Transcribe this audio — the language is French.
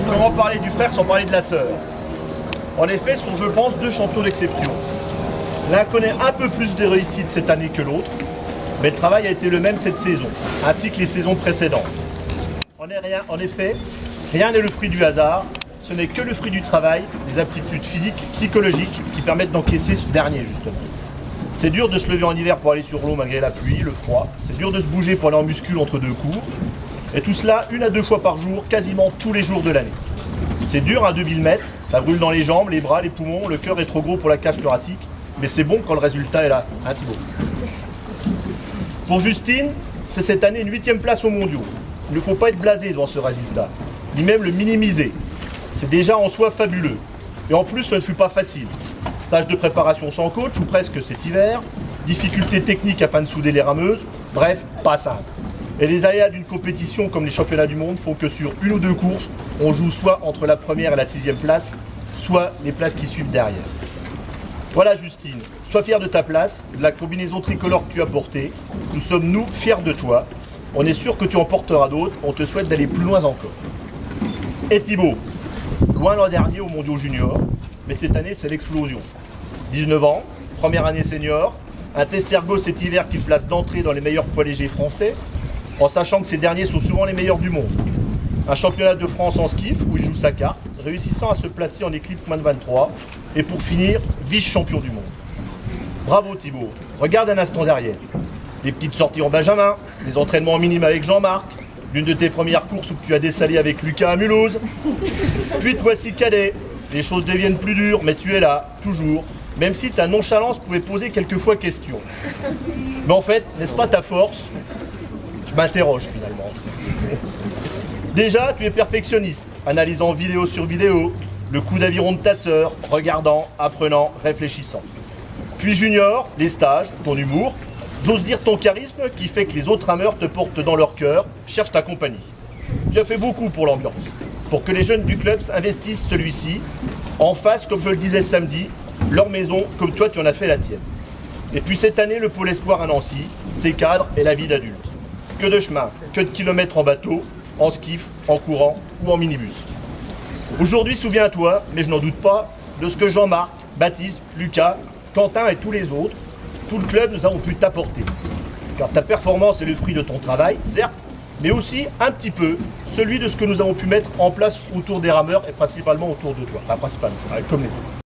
Comment parler du frère sans parler de la sœur? En effet, ce sont, je pense, deux champions d'exception. L'un connaît un peu plus de réussite cette année que l'autre, mais le travail a été le même cette saison, ainsi que les saisons précédentes. En effet, rien n'est le fruit du hasard, ce n'est que le fruit du travail, des aptitudes physiques, psychologiques qui permettent d'encaisser ce dernier, justement. C'est dur de se lever en hiver pour aller sur l'eau malgré la pluie, le froid. C'est dur de se bouger pour aller en muscule entre deux cours. Et tout cela 1 à 2 fois par jour, quasiment tous les jours de l'année. C'est dur à 2000 mètres, ça brûle dans les jambes, les bras, les poumons, le cœur est trop gros pour la cage thoracique. Mais c'est bon quand le résultat est là, hein Thibaut? Pour Justine, c'est cette année une 8e place aux mondiaux. Il ne faut pas être blasé devant ce résultat, ni même le minimiser. C'est déjà en soi fabuleux. Et en plus, ce ne fut pas facile. Stage de préparation sans coach, ou presque cet hiver, difficultés techniques afin de souder les rameuses, bref, pas simple. Et les aléas d'une compétition comme les championnats du monde font que sur 1 ou 2 courses, on joue soit entre la première et la 6e place, soit les places qui suivent derrière. Voilà Justine, sois fière de ta place, de la combinaison tricolore que tu as portée. Nous sommes, nous, fiers de toi. On est sûr que tu en porteras d'autres, on te souhaite d'aller plus loin encore. Et Thibaut, loin l'an dernier au Mondiaux Junior, mais cette année c'est l'explosion. 19 ans, première année senior, un test ergo cet hiver qui te place d'entrée dans les meilleurs poids légers français, en sachant que ces derniers sont souvent les meilleurs du monde. Un championnat de France en skiff où il joue sa carte, réussissant à se placer en éclipse moins de 23, et pour finir, vice-champion du monde. Bravo Thibaut, regarde un instant derrière. Les petites sorties en Benjamin, les entraînements minimes avec Jean-Marc, l'une de tes premières courses où tu as dessalé avec Lucas à Mulhouse. Puis te voici cadet, les choses deviennent plus dures, mais tu es là, toujours, même si ta nonchalance pouvait poser quelquefois question. Mais en fait, n'est-ce pas ta force? Je m'interroge finalement. Déjà, tu es perfectionniste, analysant vidéo sur vidéo, le coup d'aviron de ta sœur, regardant, apprenant, réfléchissant. Puis junior, les stages, ton humour, j'ose dire ton charisme qui fait que les autres rameurs te portent dans leur cœur, cherchent ta compagnie. Tu as fait beaucoup pour l'ambiance, pour que les jeunes du club investissent celui-ci, en face, comme je le disais samedi, leur maison, comme toi tu en as fait la tienne. Et puis cette année, le pôle espoir à Nancy, ses cadres et la vie d'adulte. Que de chemin, que de kilomètres en bateau, en skiff, en courant ou en minibus. Aujourd'hui, souviens-toi, mais je n'en doute pas, de ce que Jean-Marc, Baptiste, Lucas, Quentin et tous les autres, tout le club, nous avons pu t'apporter. Car ta performance est le fruit de ton travail, certes, mais aussi un petit peu celui de ce que nous avons pu mettre en place autour des rameurs et principalement autour de toi. Enfin, principalement, comme les autres.